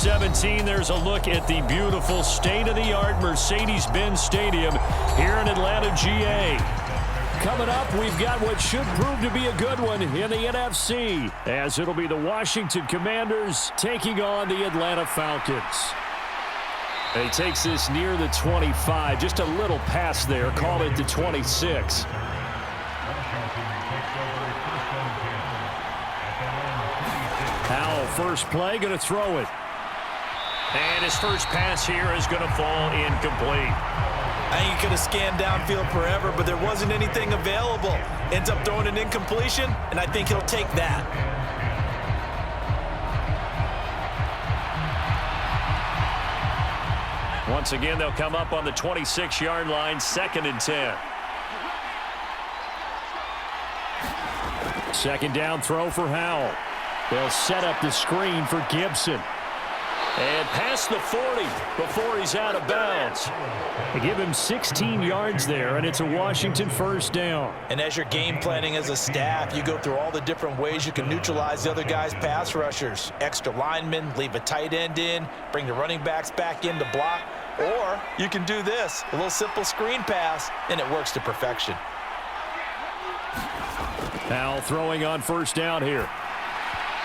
17, there's a look at the beautiful state-of-the-art Mercedes-Benz Stadium here in Atlanta, GA. Coming up, we've got what should prove to be a good one in the NFC, as it'll be the Washington Commanders taking on the Atlanta Falcons. He takes this near the 25, just a little pass there, call it the 26. Howell, first play, going to throw it. And his first pass here is going to fall incomplete. I think he could have scanned downfield forever, but there wasn't anything available. Ends up throwing an incompletion, and I think he'll take that. Once again, they'll come up on the 26-yard line, 2nd and 10. Second down throw for Howell. They'll set up the screen for Gibson. And past the 40 before he's out of bounds. They give him 16 yards there, and it's a Washington first down. And as you're game planning as a staff, you go through all the different ways you can neutralize the other guy's pass rushers. Extra linemen, leave a tight end in, bring the running backs back in to block. Or you can do this, a little simple screen pass, and it works to perfection. Howell throwing on first down here.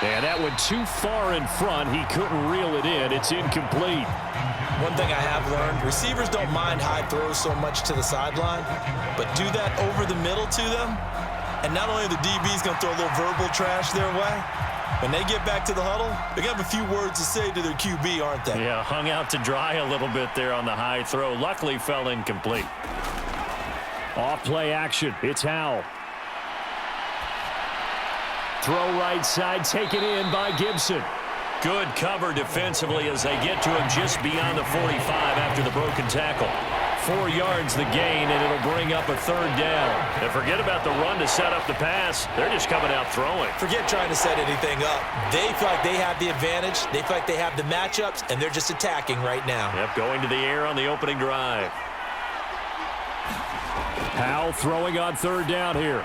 And that went too far in front. He couldn't reel it in. It's incomplete. One thing I have learned, receivers don't mind high throws so much to the sideline, but do that over the middle to them, and not only are the DBs going to throw a little verbal trash their way, when they get back to the huddle, they're going to have a few words to say to their QB, aren't they? Yeah, hung out to dry a little bit there on the high throw. Luckily fell incomplete. Off play action. It's Howell. Throw right side, taken in by Gibson. Good cover defensively as they get to him just beyond the 45 after the broken tackle. 4 yards the gain, and it'll bring up a third down. And forget about the run to set up the pass. They're just coming out throwing. Forget trying to set anything up. They feel like they have the advantage. They feel like they have the matchups, and they're just attacking right now. Yep, going to the air on the opening drive. Howell throwing on third down here.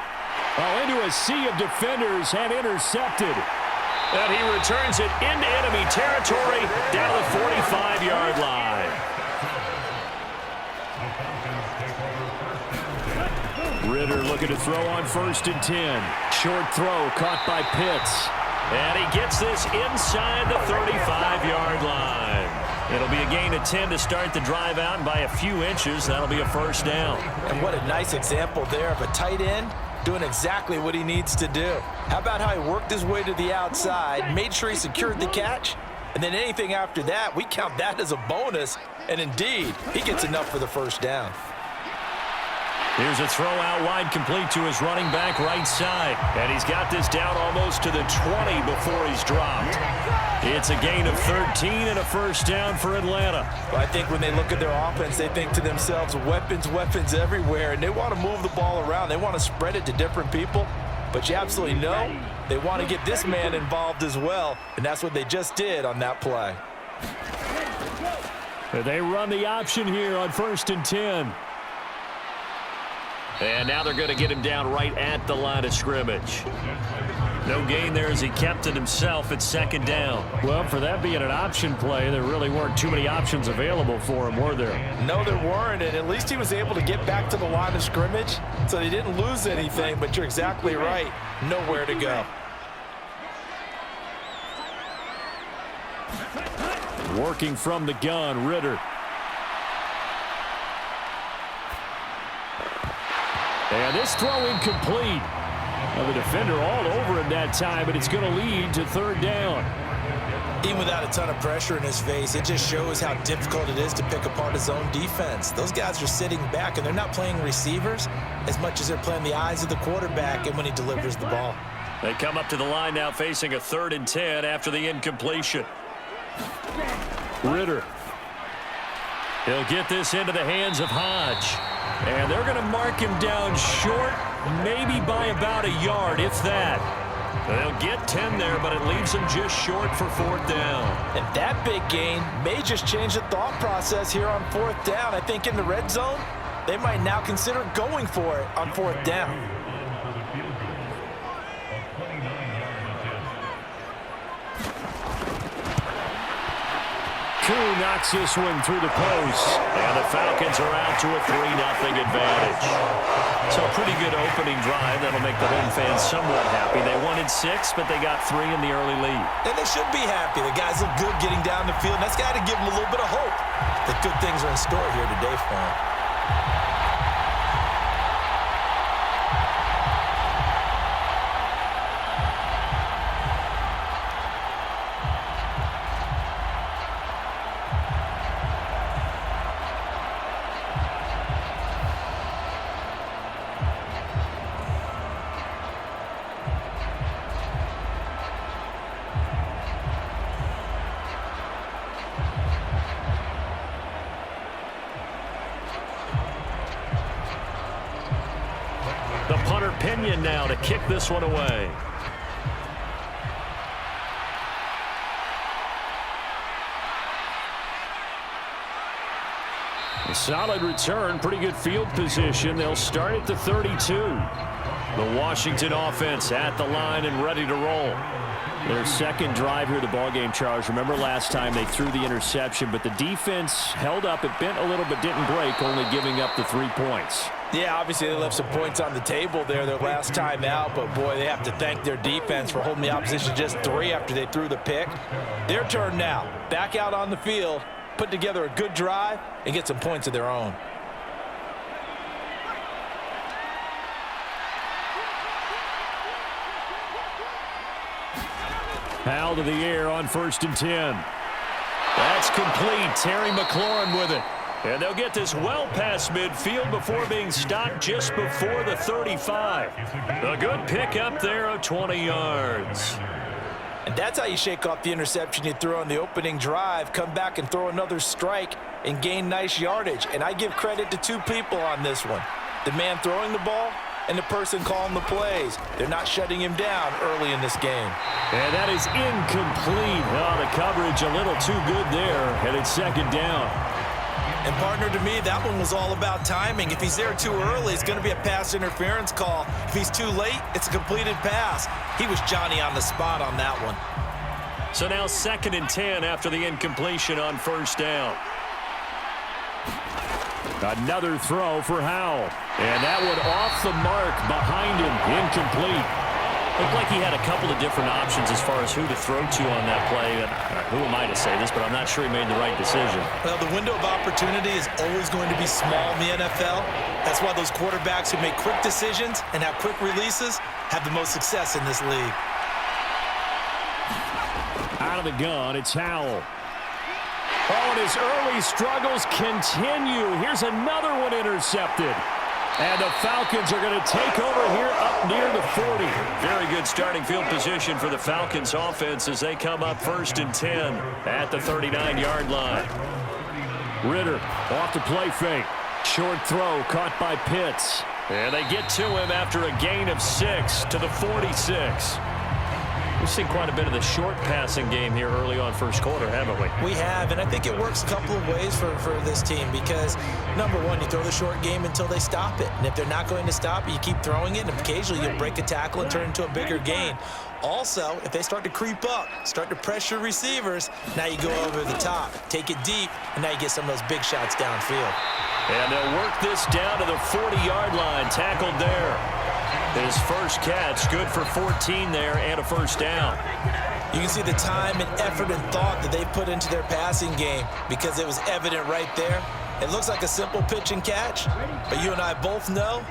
Oh, into a sea of defenders and intercepted. And he returns it into enemy territory down the 45-yard line. Ritter looking to throw on 1st and 10. Short throw caught by Pitts. And he gets this inside the 35-yard line. It'll be a gain of 10 to start the drive out, and by a few inches, that'll be a first down. And what a nice example there of a tight end doing exactly what he needs to do. How about how he worked his way to the outside, made sure he secured the catch, and then anything after that, we count that as a bonus. And indeed, he gets enough for the first down. Here's a throw out wide, complete to his running back right side. And he's got this down almost to the 20 before he's dropped. It's a gain of 13 and a first down for Atlanta. Well, I think when they look at their offense, they think to themselves, weapons, weapons everywhere, and they want to move the ball around. They want to spread it to different people. But you absolutely know they want to get this man involved as well, and that's what they just did on that play. They run the option here on 1st and 10. And now they're going to get him down right at the line of scrimmage. No gain there as he kept it himself at 2nd down. Well, for that being an option play, there really weren't too many options available for him, were there? No, there weren't, and at least he was able to get back to the line of scrimmage, so they didn't lose anything, but you're exactly right. Nowhere to go. Working from the gun, Ritter. And this throw incomplete. Well, the defender all over him that time, but it's going to lead to 3rd down. Even without a ton of pressure in his face, it just shows how difficult it is to pick apart his own defense. Those guys are sitting back, and they're not playing receivers as much as they're playing the eyes of the quarterback and when he delivers the ball. They come up to the line now facing a 3rd and 10 after the incompletion. Ritter. He'll get this into the hands of Hodge. And they're going to mark him down short, maybe by about a yard, if that. They'll get 10 there, but it leaves them just short for 4th down. And that big gain may just change the thought process here on 4th down. I think in the red zone, they might now consider going for it on 4th down. Koo knocks this one through the post. And the Falcons are out to a 3-0 advantage. So a pretty good opening drive. That'll make the home fans somewhat happy. They wanted 6, but they got 3 in the early lead. And they should be happy. The guys look good getting down the field. And that's got to give them a little bit of hope that good things are in store here today for them. The punter Pinion now to kick this one away. A solid return, pretty good field position. They'll start at the 32. The Washington offense at the line and ready to roll. Their second drive here of the ballgame, Charles. Remember last time they threw the interception, but the defense held up. It bent a little but didn't break, only giving up the 3 points. Yeah, obviously they left some points on the table there their last time out, but boy, they have to thank their defense for holding the opposition just 3 after they threw the pick. Their turn now. Back out on the field, put together a good drive, and get some points of their own. Hal to the air on 1st and 10. That's complete. Terry McLaurin with it. And they'll get this well past midfield before being stopped just before the 35. A good pickup there of 20 yards. And that's how you shake off the interception you threw on the opening drive, come back and throw another strike and gain nice yardage. And I give credit to 2 people on this one. The man throwing the ball and the person calling the plays. They're not shutting him down early in this game. And that is incomplete. Oh, the coverage a little too good there, and it's 2nd down. And, partner, to me, that one was all about timing. If he's there too early, it's going to be a pass interference call. If he's too late, it's a completed pass. He was Johnny on the spot on that one. So now 2nd and 10 after the incompletion on 1st down. Another throw for Howell. And that one off the mark behind him. Incomplete. Looked like he had a couple of different options as far as who to throw to on that play. And who am I to say this, but I'm not sure he made the right decision. Well, the window of opportunity is always going to be small in the NFL. That's why those quarterbacks who make quick decisions and have quick releases have the most success in this league. Out of the gun, it's Howell. Oh, and his early struggles continue. Here's another one intercepted. And the Falcons are going to take over here up near the 40. Very good starting field position for the Falcons offense as they come up 1st and 10 at the 39-yard line. Ritter off the play fake. Short throw caught by Pitts. And they get to him after a gain of 6 to the 46. We've seen quite a bit of the short passing game here early on 1st quarter, haven't we? We have, and I think it works a couple of ways for this team because, number one, you throw the short game until they stop it. And if they're not going to stop it, you keep throwing it, and occasionally you'll break a tackle and turn into a bigger gain. Also, if they start to creep up, start to pressure receivers, now you go over the top, take it deep, and now you get some of those big shots downfield. And they'll work this down to the 40-yard line, tackled there. His first catch, good for 14 there and a 1st down. You can see the time and effort and thought that they put into their passing game because it was evident right there. It looks like a simple pitch and catch, but you and I both know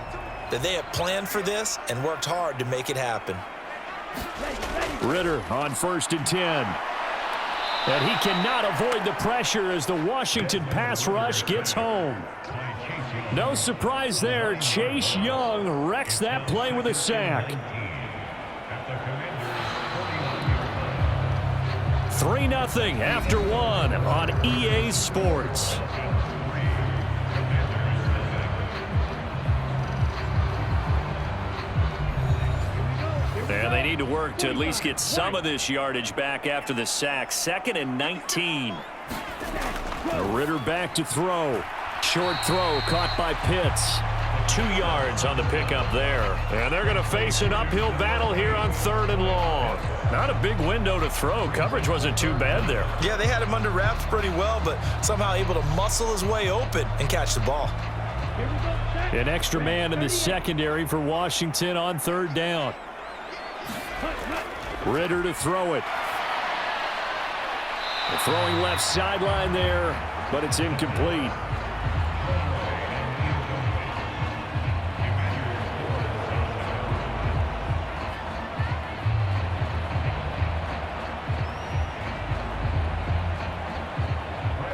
that they have planned for this and worked hard to make it happen. Ritter on 1st and 10. And he cannot avoid the pressure as the Washington pass rush gets home. No surprise there. Chase Young wrecks that play with a sack. 3-0 after 1 on EA Sports. And they need to work to at least get some of this yardage back after the sack. 2nd and 19. Ritter back to throw. Short throw caught by Pitts. 2 yards on the pickup there. And they're going to face an uphill battle here on 3rd and long. Not a big window to throw. Coverage wasn't too bad there. Yeah, they had him under wraps pretty well, but somehow able to muscle his way open and catch the ball. An extra man in the secondary for Washington on third down. Ritter to throw it. Throwing left sideline there, but it's incomplete.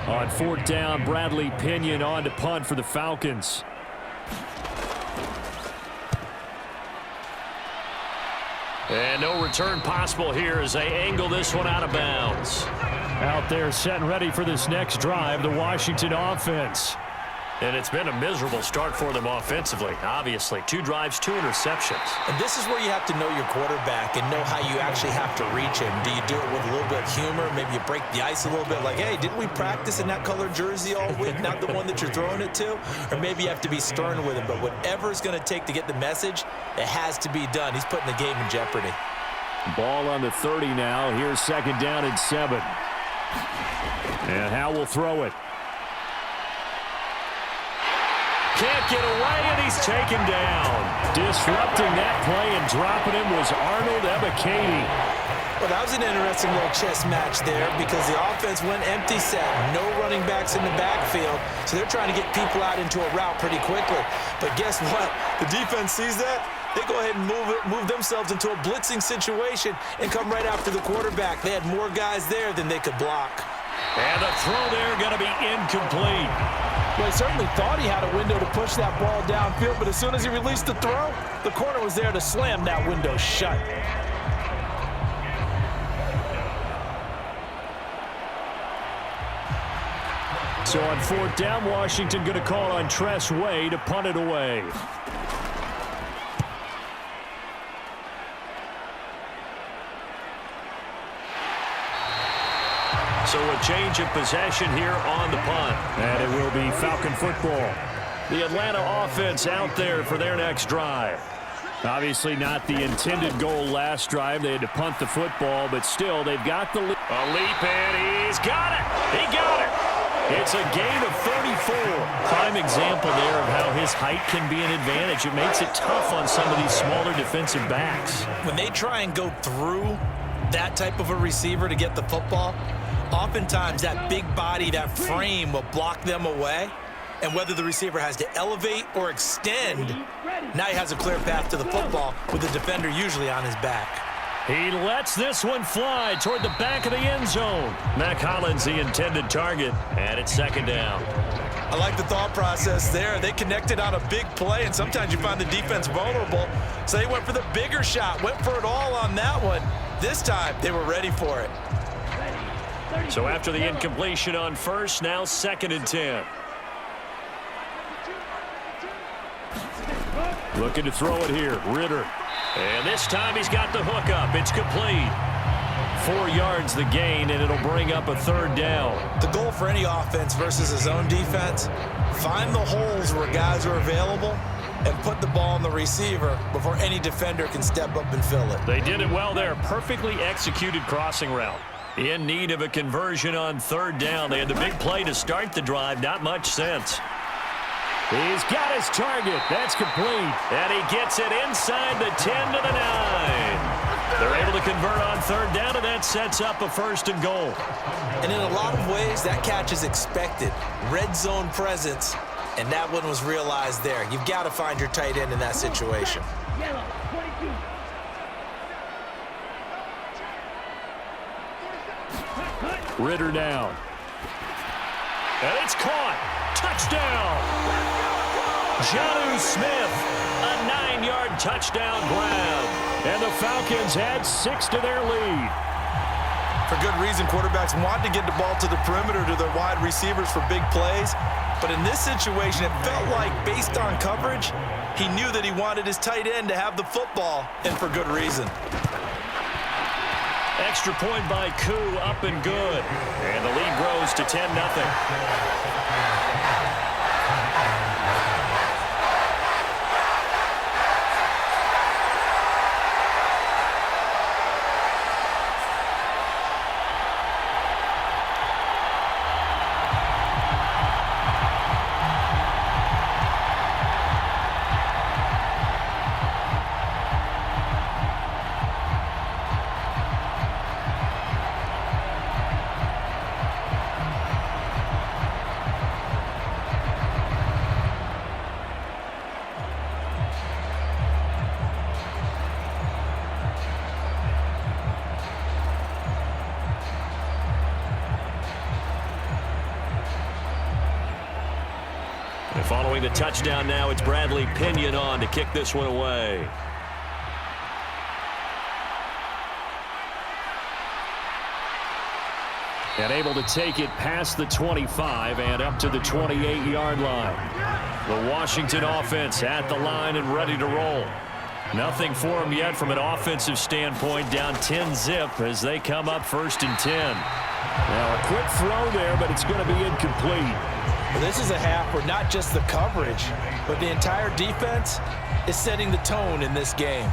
On fourth down, Bradley Pinion on to punt for the Falcons. And no return possible here as they angle this one out of bounds. Out there set and ready for this next drive, the Washington offense. And it's been a miserable start for them offensively, obviously. 2 drives, 2 interceptions. And this is where you have to know your quarterback and know how you actually have to reach him. Do you do it with a little bit of humor? Maybe you break the ice a little bit like, hey, didn't we practice in that colored jersey all week, not the one that you're throwing it to? Or maybe you have to be stern with him. But whatever it's going to take to get the message, it has to be done. He's putting the game in jeopardy. Ball on the 30 now. Here's second down and 7. And Howe will throw it. Can't get away, and he's taken down. Disrupting that play and dropping him was Arnold Ebiketie. Well, that was an interesting little chess match there because the offense went empty set. No running backs in the backfield, so they're trying to get people out into a route pretty quickly. But guess what? The defense sees that. They go ahead and move themselves into a blitzing situation and come right after the quarterback. They had more guys there than they could block. And the throw there going to be incomplete. Well, he certainly thought he had a window to push that ball downfield, but as soon as he released the throw, the corner was there to slam that window shut. So on fourth down, Washington going to call on Tress Way to punt it away. So a change of possession here on the punt. And it will be Falcon football. The Atlanta offense out there for their next drive. Obviously not the intended goal last drive. They had to punt the football, but still they've got the lead. A leap, and he's got it. He got it. It's a gain of 34. Prime example there of how his height can be an advantage. It makes it tough on some of these smaller defensive backs. When they try and go through that type of a receiver to get the football, oftentimes that big body, that frame will block them away. And whether the receiver has to elevate or extend, now he has a clear path to the football with the defender usually on his back. He lets this one fly toward the back of the end zone. Mac Hollins, the intended target, and it's second down. I like the thought process there. They connected on a big play, and sometimes you find the defense vulnerable. So they went for the bigger shot, went for it all on that one. This time, they were ready for it. So after the incompletion on first, now second and 10. Looking to throw it here, Ritter. And this time he's got the hook up. It's complete. 4 yards the gain, and it'll bring up a third down. The goal for any offense versus his own defense, find the holes where guys are available and put the ball on the receiver before any defender can step up and fill it. They did it well there. Perfectly executed crossing route. In need of a conversion on third down. They had the big play to start the drive. Not much sense. He's got his target. That's complete. And he gets it inside the 10 to the 9. They're able to convert on third down, and that sets up a first and goal. And in a lot of ways, that catch is expected. Red zone presence, and that one was realized there. You've got to find your tight end in that situation. Ritter down. And it's caught. Touchdown. Jonnu Smith, a 9-yard touchdown grab. And the Falcons add 6 to their lead. For good reason, quarterbacks want to get the ball to the perimeter to their wide receivers for big plays. But in this situation, it felt like, based on coverage, he knew that he wanted his tight end to have the football, and for good reason. Extra point by Koo, up and good. And the lead grows to 10-0. And following the touchdown now, it's Bradley Pinion on to kick this one away. And able to take it past the 25 and up to the 28-yard line. The Washington offense at the line and ready to roll. Nothing for them yet from an offensive standpoint, down 10-zip as they come up 1st and 10. Now a quick throw there, but it's going to be incomplete. Well, this is a half where not just the coverage, but the entire defense is setting the tone in this game.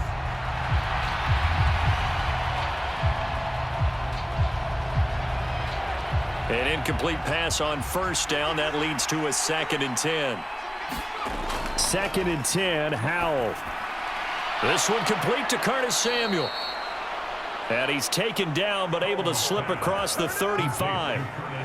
An incomplete pass on 1st down. That leads to a 2nd and 10. 2nd and 10, Howell. This one complete to Curtis Samuel. And he's taken down but able to slip across the 35.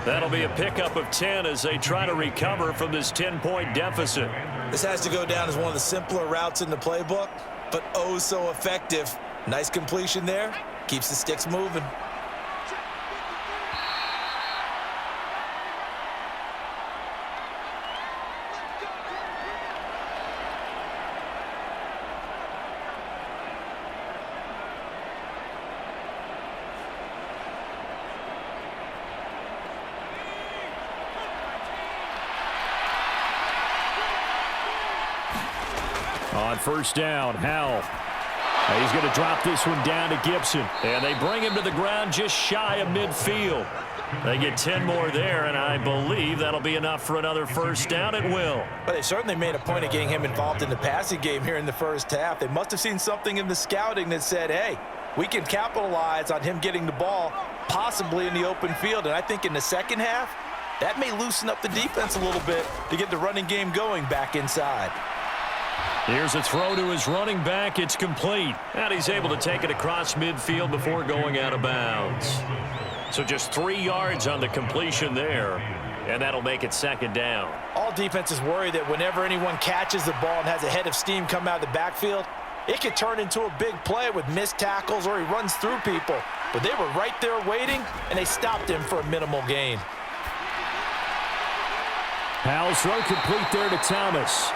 That'll be a pickup of 10 as they try to recover from this 10-point deficit. This has to go down as one of the simpler routes in the playbook, but oh so effective. Nice completion there. Keeps the sticks moving. On 1st down, Howell. He's going to drop this one down to Gibson. And they bring him to the ground just shy of midfield. They get 10 more there, and I believe that'll be enough for another 1st down. It will. But they certainly made a point of getting him involved in the passing game here in the 1st half. They must have seen something in the scouting that said, hey, we can capitalize on him getting the ball possibly in the open field. And I think in the 2nd half, that may loosen up the defense a little bit to get the running game going back inside. Here's a throw to his running back. It's complete. And he's able to take it across midfield before going out of bounds. So just 3 yards on the completion there, and that'll make it 2nd down. All defenses worry that whenever anyone catches the ball and has a head of steam come out of the backfield, it could turn into a big play with missed tackles or he runs through people. But they were right there waiting, and they stopped him for a minimal gain. Howell's throw complete there to Thomas.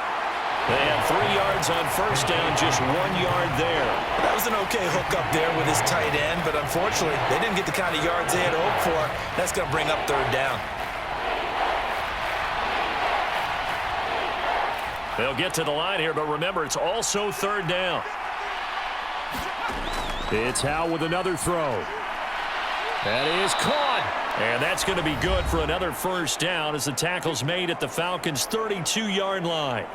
They have 3 yards on 1st down, just 1 yard there. That was an okay hook up there with his tight end, but unfortunately, they didn't get the kind of yards they had hoped for. That's going to bring up 3rd down. They'll get to the line here, but remember, it's also 3rd down. It's Howell with another throw. That is caught. And that's going to be good for another 1st down as the tackle's made at the Falcons' 32-yard line.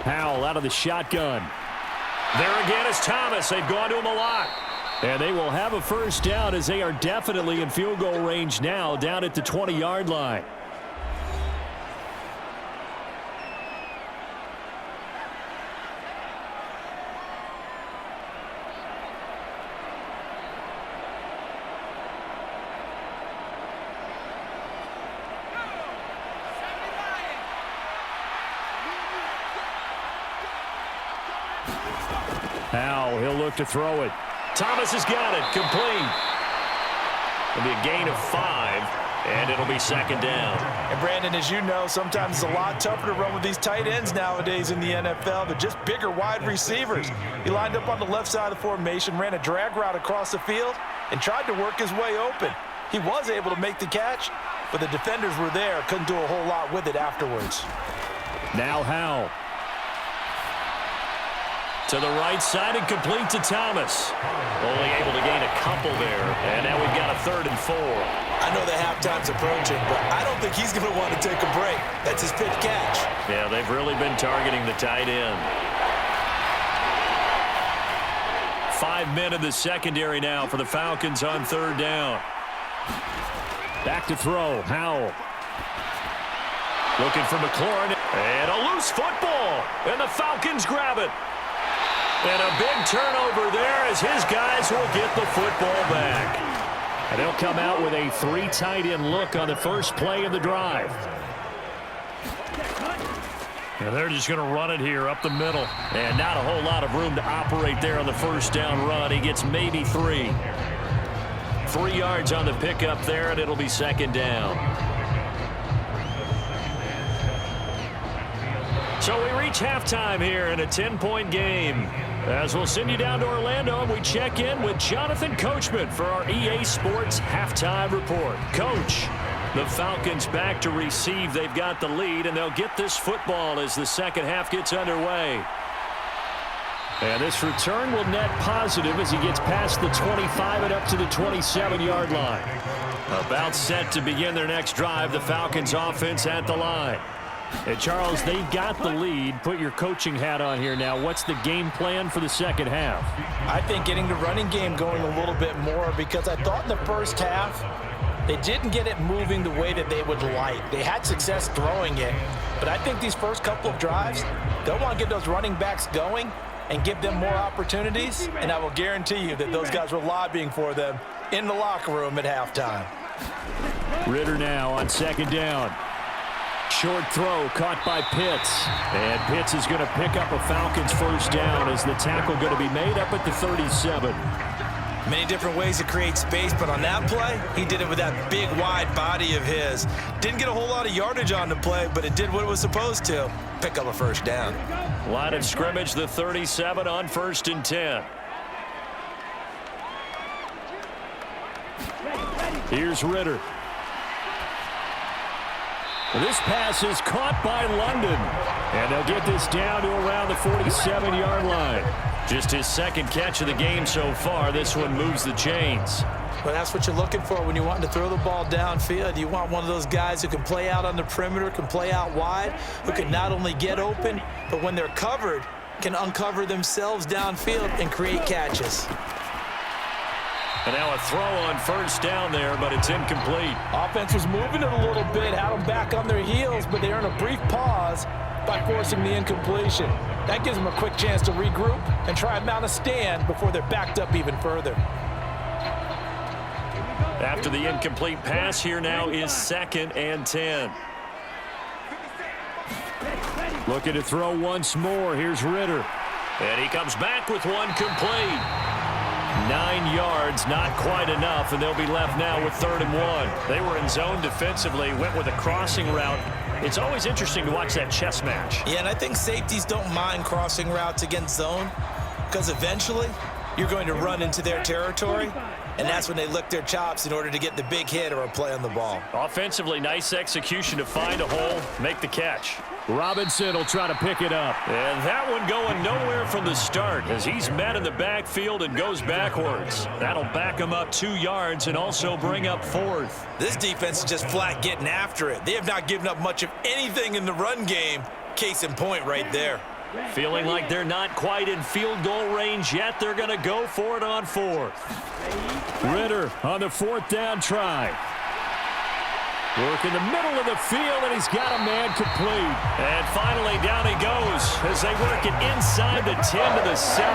Howell out of the shotgun. There again is Thomas. They've gone to him a lot. And they will have a 1st down as they are definitely in field goal range now down at the 20-yard line. Howell, he'll look to throw it. Thomas has got it. Complete. It'll be a gain of 5, and it'll be 2nd down. And, Brandon, as you know, sometimes it's a lot tougher to run with these tight ends nowadays in the NFL. They're just bigger wide receivers. He lined up on the left side of the formation, ran a drag route across the field, and tried to work his way open. He was able to make the catch, but the defenders were there. Couldn't do a whole lot with it afterwards. Now Howell. To the right side and complete to Thomas. Only able to gain a couple there. And now we've got a 3rd and 4. I know that halftime's approaching, but I don't think he's going to want to take a break. That's his pitch catch. Yeah, they've really been targeting the tight end. 5 men in the secondary now for the Falcons on 3rd down. Back to throw. Howell. Looking for McLaurin. And a loose football. And the Falcons grab it. And a big turnover there as his guys will get the football back. And they'll come out with a 3 tight end look on the first play of the drive. And they're just going to run it here up the middle. And not a whole lot of room to operate there on the first down run. He gets maybe 3. 3 yards on the pickup there, and it'll be second down. So we reach halftime here in a 10-point game. As we'll send you down to Orlando, and we check in with Jonathan Coachman for our EA Sports Halftime Report. Coach, the Falcons back to receive. They've got the lead, and they'll get this football as the second half gets underway. And this return will net positive as he gets past the 25 and up to the 27-yard line. About set to begin their next drive, the Falcons offense at the line. And Charles, they've got the lead. Put your coaching hat on here now. What's the game plan for the second half? I think getting the running game going a little bit more, because I thought in the first half they didn't get it moving the way that they would like. They had success throwing it, but I think these first couple of drives, they'll want to get those running backs going and give them more opportunities, and I will guarantee you that those guys were lobbying for them in the locker room at halftime. Ritter now on second down. Short throw caught by Pitts. And Pitts is going to pick up a Falcons first down as the tackle going to be made up at the 37. Many different ways to create space, but on that play, he did it with that big, wide body of his. Didn't get a whole lot of yardage on the play, but it did what it was supposed to. Pick up a first down. Line of scrimmage, the 37 on 1st and 10. Here's Ritter. This pass is caught by London. And they'll get this down to around the 47-yard line. Just his second catch of the game so far. This one moves the chains. Well, that's what you're looking for when you want to throw the ball downfield. You want one of those guys who can play out on the perimeter, can play out wide, who can not only get open, but when they're covered, can uncover themselves downfield and create catches. And now a throw on first down there, but it's incomplete. Offense was moving it a little bit, had them back on their heels, but they earn a brief pause by forcing the incompletion. That gives them a quick chance to regroup and try and mount a stand before they're backed up even further. After the incomplete pass, here now is 2nd and 10. Looking to throw once more. Here's Ritter. And he comes back with one complete. 9 yards, not quite enough, and they'll be left now with 3rd and 1. They were in zone defensively, went with a crossing route. It's always interesting to watch that chess match. Yeah, and I think safeties don't mind crossing routes against zone, because eventually you're going to run into their territory, and that's when they lick their chops in order to get the big hit or a play on the ball. Offensively, nice execution to find a hole, make the catch. Robinson will try to pick it up. And that one going nowhere from the start as he's met in the backfield and goes backwards. That'll back him up 2 yards and also bring up 4th. This defense is just flat getting after it. They have not given up much of anything in the run game. Case in point right there. Feeling like they're not quite in field goal range yet. They're going to go for it on 4th. Ritter on the 4th down try. Work in the middle of the field, and he's got a man complete. And finally, down he goes as they work it inside the 10 to the 7.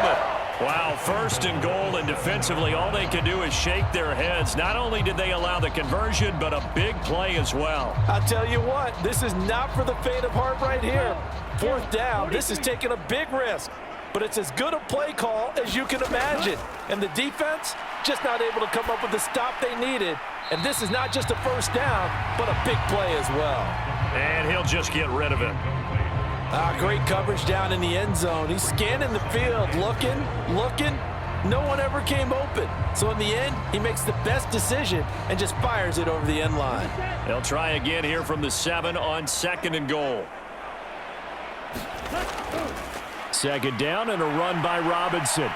Wow, 1st and goal, and defensively, all they can do is shake their heads. Not only did they allow the conversion, but a big play as well. I'll tell you what, this is not for the faint of heart right here. 4th down, this is taking a big risk. But it's as good a play call as you can imagine. And the defense just not able to come up with the stop they needed. And this is not just a first down, but a big play as well. And he'll just get rid of it. Great coverage down in the end zone. He's scanning the field, looking. No one ever came open. So in the end, he makes the best decision and just fires it over the end line. They'll try again here from the 7 on 2nd and goal. 2nd down and a run by Robinson.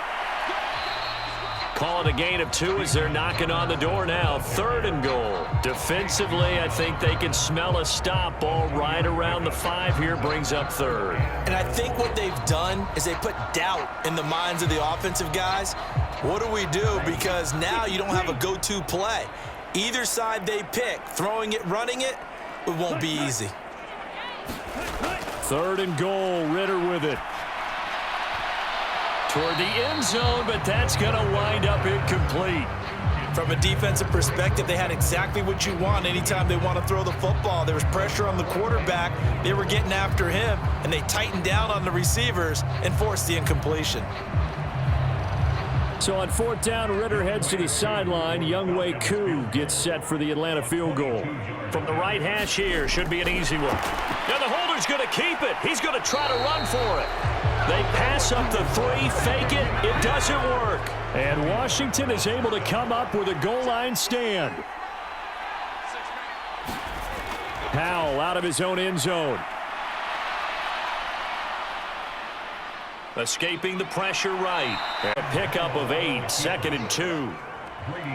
Call it a gain of 2 as they're knocking on the door now. 3rd and goal. Defensively, I think they can smell a stop. Ball right around the 5 here brings up 3rd. And I think what they've done is they put doubt in the minds of the offensive guys. What do we do? Because now you don't have a go-to play. Either side they pick, throwing it, running it, it won't be easy. 3rd and goal. Ritter with it. Toward the end zone, but that's going to wind up incomplete. From a defensive perspective, they had exactly what you want anytime they want to throw the football. There was pressure on the quarterback. They were getting after him, and they tightened down on the receivers and forced the incompletion. So on 4th down, Ritter heads to the sideline. Younghoe Koo gets set for the Atlanta field goal. From the right hash here, should be an easy one. Now the holder's going to keep it. He's going to try to run for it. They pass up the 3, fake it. It doesn't work. And Washington is able to come up with a goal line stand. Powell out of his own end zone. Escaping the pressure right. A pickup of 8, 2nd and 2.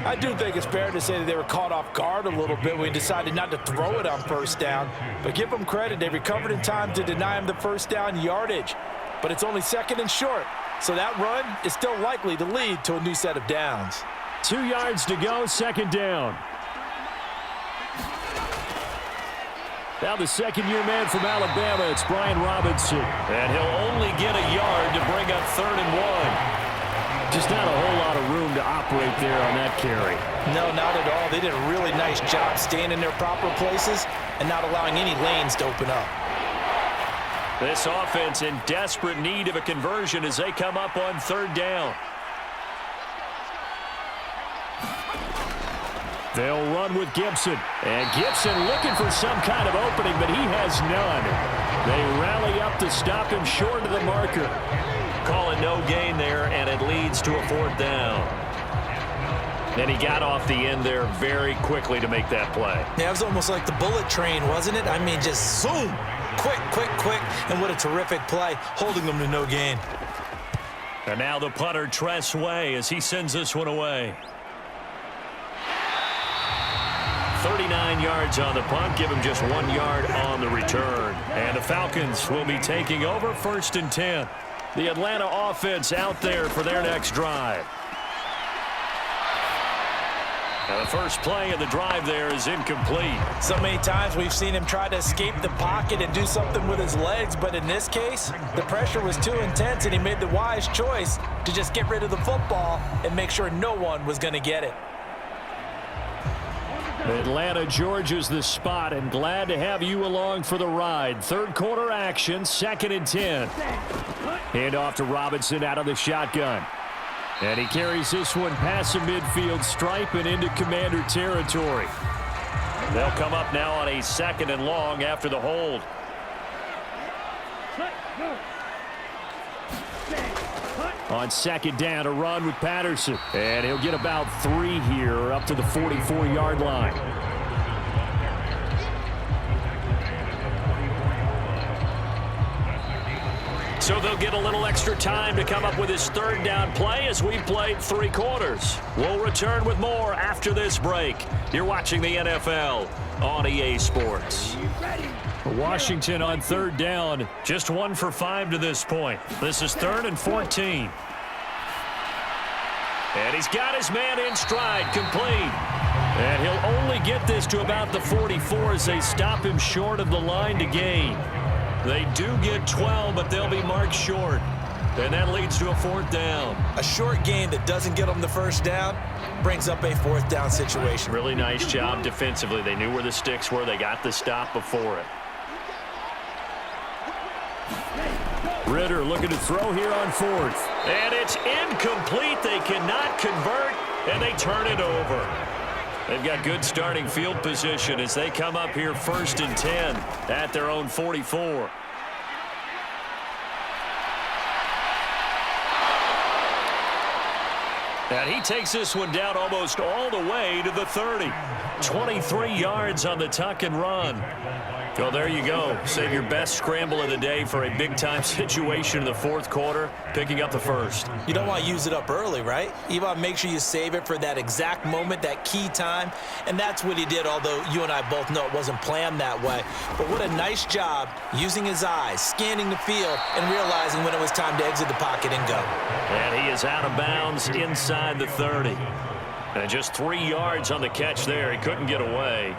I do think it's fair to say that they were caught off guard a little bit when we decided not to throw it on 1st down. But give them credit, they recovered in time to deny him the 1st down yardage. But it's only 2nd and short, so that run is still likely to lead to a new set of downs. 2 yards to go, 2nd down. Now the second-year man from Alabama, it's Brian Robinson. And he'll only get a yard to bring up 3rd and 1. Just not a whole lot of room to operate there on that carry. No, not at all. They did a really nice job staying in their proper places and not allowing any lanes to open up. This offense in desperate need of a conversion as they come up on 3rd down. They'll run with Gibson. And Gibson looking for some kind of opening, but he has none. They rally up to stop him short of the marker. Call it no gain there, and it leads to a 4th down. And he got off the end there very quickly to make that play. Yeah, it was almost like the bullet train, wasn't it? I mean, just zoom. Quick, quick, quick. And what a terrific play, holding them to no gain. And now the punter, Tress Way, as he sends this one away. 39 yards on the punt, give him just 1 yard on the return. And the Falcons will be taking over 1st and 10. The Atlanta offense out there for their next drive. Now the first play of the drive there is incomplete. So many times we've seen him try to escape the pocket and do something with his legs, but in this case, the pressure was too intense and he made the wise choice to just get rid of the football and make sure no one was going to get it. Atlanta, Georgia's the spot, and glad to have you along for the ride. 3rd quarter action, 2nd and 10. Hand off to Robinson out of the shotgun. And he carries this one past the midfield stripe and into Commander territory. They'll come up now on a 2nd and long after the hold. On 2nd down, a run with Patterson. And he'll get about 3 here up to the 44-yard line. So they'll get a little extra time to come up with his 3rd down play as we've played 3 quarters. We'll return with more after this break. You're watching the NFL on EA Sports. Washington on 3rd down, just 1 for 5 to this point. This is 3rd and 14. And he's got his man in stride, complete. And he'll only get this to about the 44 as they stop him short of the line to gain. They do get 12, but they'll be marked short. And that leads to a 4th down. A short gain that doesn't get them the 1st down brings up a 4th down situation. Really nice job defensively. They knew where the sticks were. They got the stop before it. Ritter looking to throw here on 4th. And it's incomplete. They cannot convert, and they turn it over. They've got good starting field position as they come up here 1st and 10 at their own 44. And he takes this one down almost all the way to the 30. 23 yards on the tuck and run. So there you go. Save your best scramble of the day for a big-time situation in the 4th quarter, picking up the 1st. You don't want to use it up early, right? You want to make sure you save it for that exact moment, that key time. And that's what he did, although you and I both know it wasn't planned that way. But what a nice job using his eyes, scanning the field, and realizing when it was time to exit the pocket and go. And he is out of bounds inside the 30. And just 3 yards on the catch there. He couldn't get away.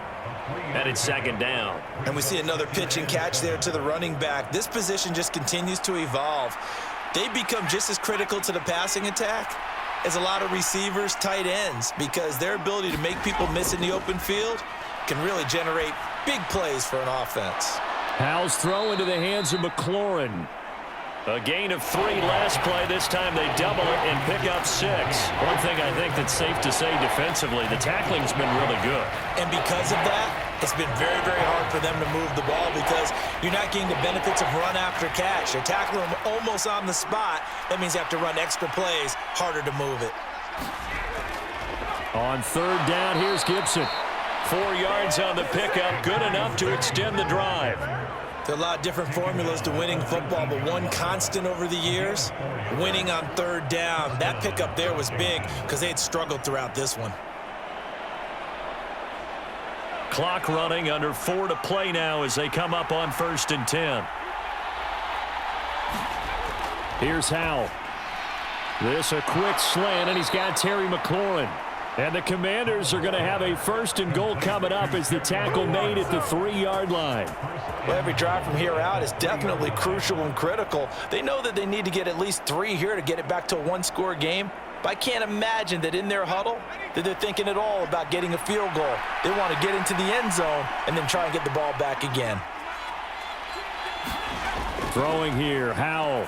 And it's 2nd down. And we see another pitch and catch there to the running back. This position just continues to evolve. They become just as critical to the passing attack is a lot of receivers, tight ends, because their ability to make people miss in the open field can really generate big plays for an offense. Howell's throw into the hands of McLaurin. A gain of 3 last play. This time they double it and pick up 6. One thing I think that's safe to say defensively, the tackling's been really good. And because of that, it's been very, very hard for them to move the ball because you're not getting the benefits of run after catch. You're tackling them almost on the spot. That means you have to run extra plays, harder to move it. On 3rd down, here's Gibson. 4 yards on the pickup, good enough to extend the drive. There are a lot of different formulas to winning football, but one constant over the years, winning on 3rd down. That pickup there was big because they had struggled throughout this one. Clock running, under 4 to play now as they come up on 1st and 10. Here's Howell. This a quick slant, and he's got Terry McLaurin. And the Commanders are going to have a 1st and goal coming up as the tackle made at the 3-yard line. Well, every drive from here out is definitely crucial and critical. They know that they need to get at least 3 here to get it back to a 1-score game. But I can't imagine that in their huddle that they're thinking at all about getting a field goal. They want to get into the end zone and then try and get the ball back again. Throwing here, Howell.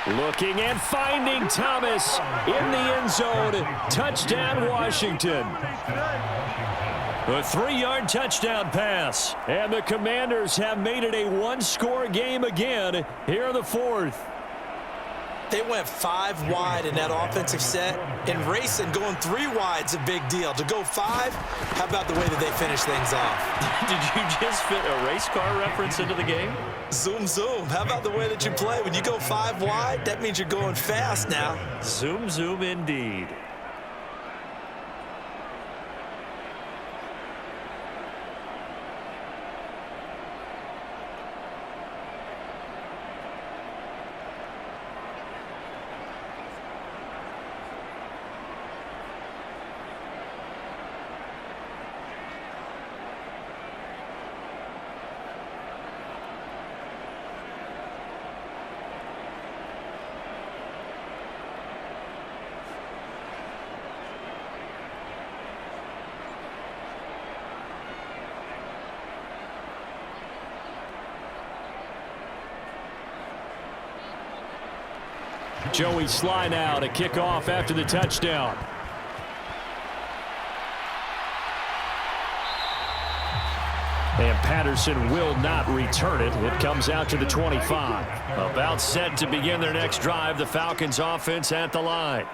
Looking and finding Thomas in the end zone. Touchdown, Washington. A 3-yard touchdown pass. And the Commanders have made it a 1-score game again here in the 4th. They went 5 wide in that offensive set, and racing going 3 wide's a big deal. To go 5, how about the way that they finish things off? Did you just fit a race car reference into the game? Zoom, zoom. How about the way that you play? When you go 5 wide, that means you're going fast now. Zoom, zoom indeed. Joey Sly now to kick off after the touchdown. And Patterson will not return it. It comes out to the 25. About set to begin their next drive. The Falcons offense at the line.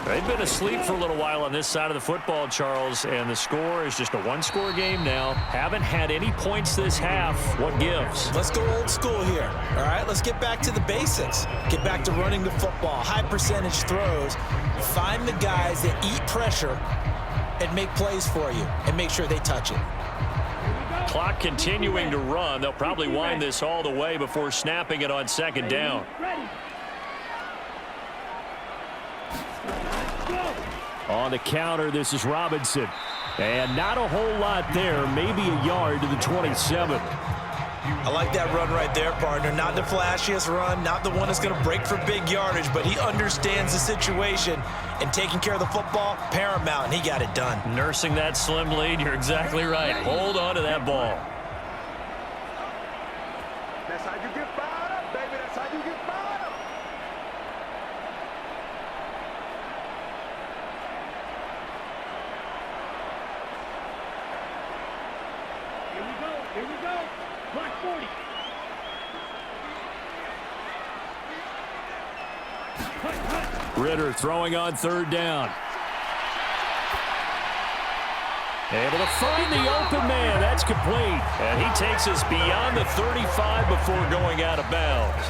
They've been asleep for a little while on this side of the football, Charles, and the score is just a 1-score game now. Haven't had any points this half. What gives? Let's go old school here. All right, let's get back to the basics. Get back to running the football, high percentage throws. Find the guys that eat pressure and make plays for you and make sure they touch it. Clock continuing to run. They'll probably wind this all the way before snapping it on 2nd down. On the counter, this is Robinson. And not a whole lot there. Maybe a yard to the 27. I like that run right there, partner. Not the flashiest run, not the one that's going to break for big yardage, but he understands the situation, and taking care of the football, paramount, and he got it done. Nursing that slim lead, you're exactly right. Hold on to that ball. That's how you get fired up, baby. That's how you get fired up. Here we go. Here we go. Clock 40. Ritter throwing on 3rd down. Able to find the open man. That's complete. And he takes us beyond the 35 before going out of bounds.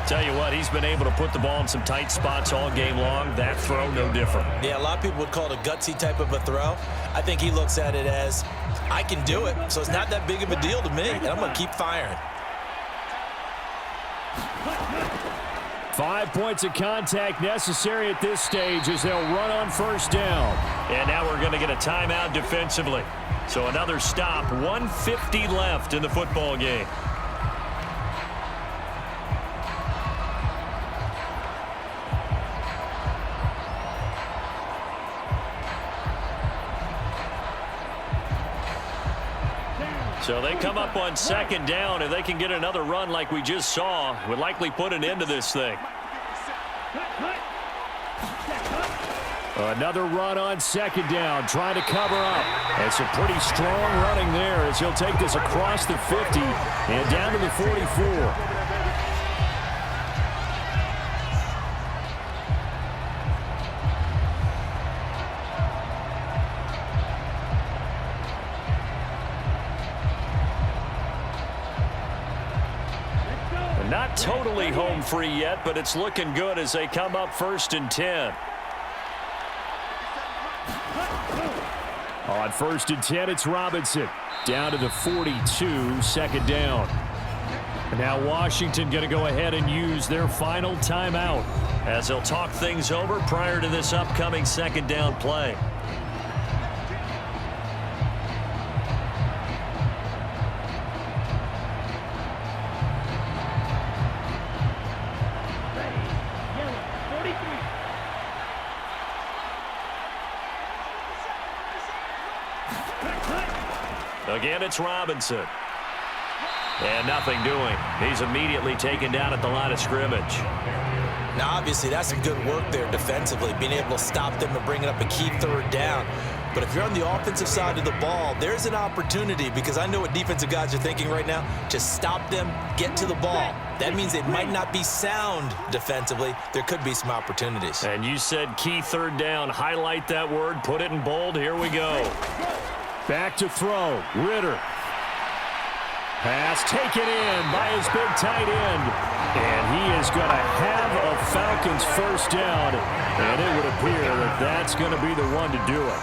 Tell you what, he's been able to put the ball in some tight spots all game long. That throw, no different. Yeah, a lot of people would call it a gutsy type of a throw. I think he looks at it as, I can do it, so it's not that big of a deal to me, and I'm going to keep firing. 5 points of contact necessary at this stage as they'll run on 1st down. And now we're going to get a timeout defensively. So another stop, 1:50 left in the football game. So they come up on second down. If they can get another run like we just saw, would likely put an end to this thing. Another run on second down, trying to cover up. And some pretty strong running there as he'll take this across the 50 and down to the 44. Not totally home free yet, but it's looking good as they come up 1st and 10. On 1st and 10, it's Robinson. Down to the 42, second down. And now Washington going to go ahead and use their final timeout as they'll talk things over prior to this upcoming second down play. Again, it's Robinson. And nothing doing. He's immediately taken down at the line of scrimmage. Now, obviously, that's some good work there defensively, being able to stop them and bringing up a key third down. But if you're on the offensive side of the ball, there's an opportunity, because I know what defensive guys are thinking right now. Just stop them, get to the ball. That means they might not be sound defensively. There could be some opportunities. And you said key third down. Highlight that word. Put it in bold. Here we go. Back to throw. Ritter. Pass taken in by his big tight end. And he is going to have a Falcons first down. And it would appear that that's going to be the one to do it.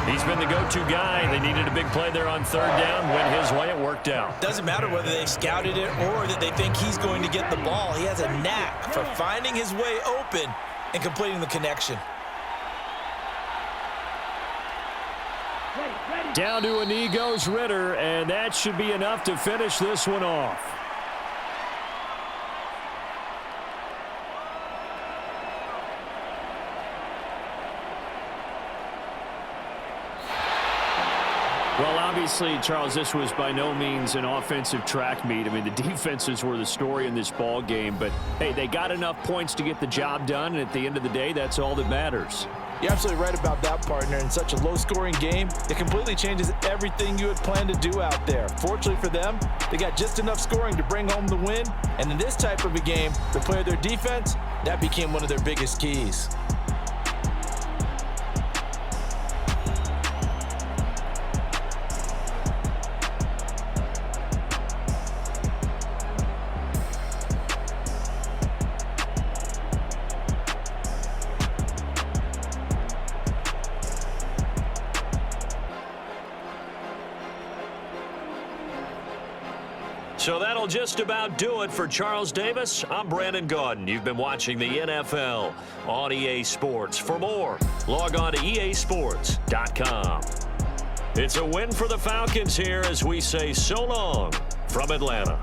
He's been the go-to guy. They needed a big play there on third down. Went his way. It worked out. Doesn't matter whether they scouted it or that they think he's going to get the ball. He has a knack for finding his way open and completing the connection. Down to a knee goes Ritter, and that should be enough to finish this one off. Well, obviously, Charles, this was by no means an offensive track meet. I mean, the defenses were the story in this ball game, but, hey, they got enough points to get the job done, and at the end of the day, that's all that matters. You're absolutely right about that, partner. In such a low-scoring game, it completely changes everything you had planned to do out there. Fortunately for them, they got just enough scoring to bring home the win. And in this type of a game, to play their defense, that became one of their biggest keys. So that'll just about do it for Charles Davis. I'm Brandon Gaudin. You've been watching the NFL on EA Sports. For more, log on to easports.com. It's a win for the Falcons here as we say so long from Atlanta.